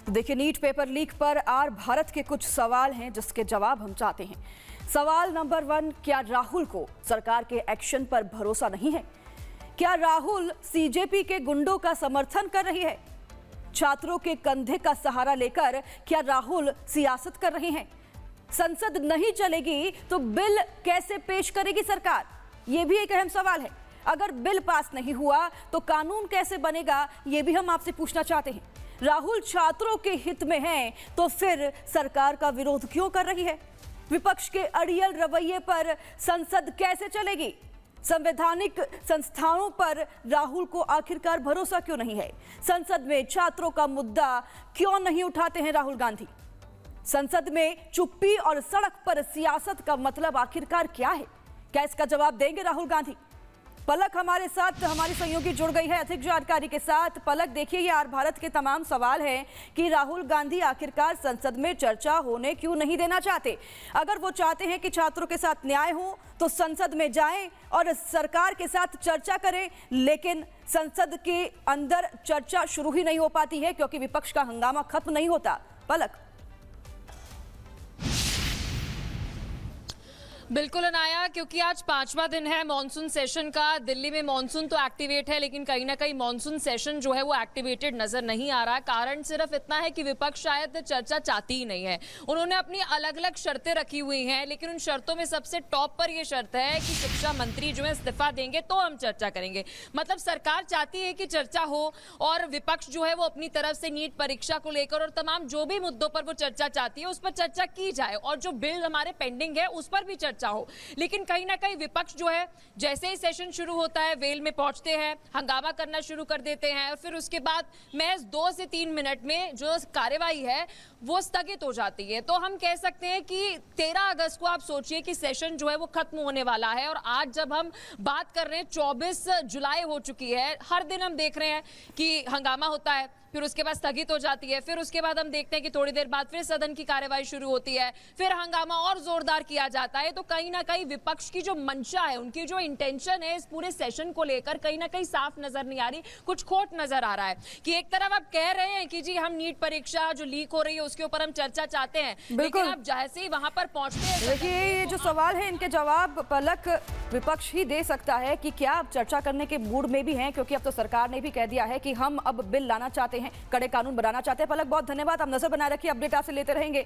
देखिए, NEET paper leak पर are Bharat के कुछ सवाल हैं जिसके जवाब हम चाहते हैं। सवाल नंबर 1, क्या राहुल को सरकार के एक्शन पर भरोसा नहीं है? क्या राहुल सीजेपी के गुंडों का समर्थन कर रही है? छात्रों के कंधे का सहारा लेकर क्या राहुल सियासत कर रहे हैं? संसद नहीं चलेगी तो बिल कैसे पेश करेगी सरकार? यह भी एक अहम सवाल है। अगर बिल पास नहीं हुआ तो कानून कैसे बनेगा, यह भी हम आपसे पूछना चाहते हैं। राहुल छात्रों के हित में हैं तो फिर सरकार का विरोध क्यों कर रही है? विपक्ष के अड़ियल रवैये पर संसद कैसे चलेगी? संवैधानिक संस्थाओं पर राहुल को आखिरकार भरोसा क्यों नहीं है? संसद में छात्रों का मुद्दा क्यों नहीं उठाते हैं राहुल गांधी? संसद में चुप्पी और सड़क पर सियासत का मतलब आखिरकार क्या है? क्या इसका जवाब देंगे राहुल गांधी? पलक हमारे साथ, हमारी सहयोगी जुड़ गई है अधिक जानकारी के साथ। पलक, देखिए, ये आर भारत के तमाम सवाल हैं कि राहुल गांधी आखिरकार संसद में चर्चा होने क्यों नहीं देना चाहते। अगर वो चाहते हैं कि छात्रों के साथ न्याय हो तो संसद में जाएं और सरकार के साथ चर्चा करें, लेकिन संसद के अंदर चर्चा शुरू ही नहीं हो पाती है क्योंकि विपक्ष का हंगामा खत्म नहीं होता। पलक। बिल्कुल अनाया, क्योंकि आज 5वां दिन है मॉनसून सेशन का। दिल्ली में मॉनसून तो एक्टिवेट है, लेकिन कहीं ना कहीं मॉनसून सेशन जो है वो एक्टिवेटेड नजर नहीं आ रहा। कारण सिर्फ इतना है कि विपक्ष शायद चर्चा चाहती ही नहीं है। उन्होंने अपनी अलग अलग शर्तें रखी हुई हैं, लेकिन उन शर्तों में सबसे टॉप पर यह शर्त है कि शिक्षा मंत्री जो है इस्तीफा देंगे तो हम चर्चा करेंगे। मतलब सरकार चाहती है कि चर्चा हो और विपक्ष जो है वो अपनी तरफ से नीट परीक्षा को लेकर और तमाम जो भी मुद्दों पर वो चर्चा चाहती है उस पर चर्चा की जाए और जो बिल हमारे पेंडिंग है उस पर भी चाहो। लेकिन कहीं ना कहीं विपक्ष जो है जैसे ही सेशन शुरू होता है वेल में पहुंचते हैं, हंगामा करना शुरू कर देते हैं और फिर उसके बाद महज 2 से 3 मिनट में जो कार्यवाही है वो स्थगित हो जाती है। तो हम कह सकते हैं कि 13 अगस्त को आप सोचिए कि सेशन जो है वो खत्म होने वाला है और आज जब हम बात कर रहे हैं 24 जुलाई हो चुकी है। हर दिन हम देख रहे हैं कि हंगामा होता है, फिर उसके बाद स्थगित हो जाती है, फिर उसके बाद हम देखते हैं कि थोड़ी देर बाद फिर सदन की कार्यवाही शुरू होती है, फिर हंगामा और जोरदार किया जाता है। तो कहीं ना कहीं विपक्ष की जो मंशा है, उनकी जो इंटेंशन है इस पूरे सेशन को लेकर कहीं ना कहीं साफ नजर नहीं आ रही, कुछ खोट नजर आ रहा है। कि एक तरफ आप कह रहे हैं कि जी हम नीट परीक्षा जो लीक हो रही है उसके ऊपर हम चर्चा चाहते हैं, लेकिन आप जैसे ही वहां पर पहुंचते हैं, देखिए, ये जो सवाल है इनके जवाब पलक विपक्ष ही दे सकता है कि क्या आप चर्चा करने के मूड में भी हैं, क्योंकि अब तो सरकार ने भी कह दिया है कि हम अब बिल लाना चाहते हैं, कड़े कानून बनाना चाहते हैं। पलक, बहुत धन्यवाद। आप नजर बनाए रखिए, अपडेट आपसे लेते रहेंगे।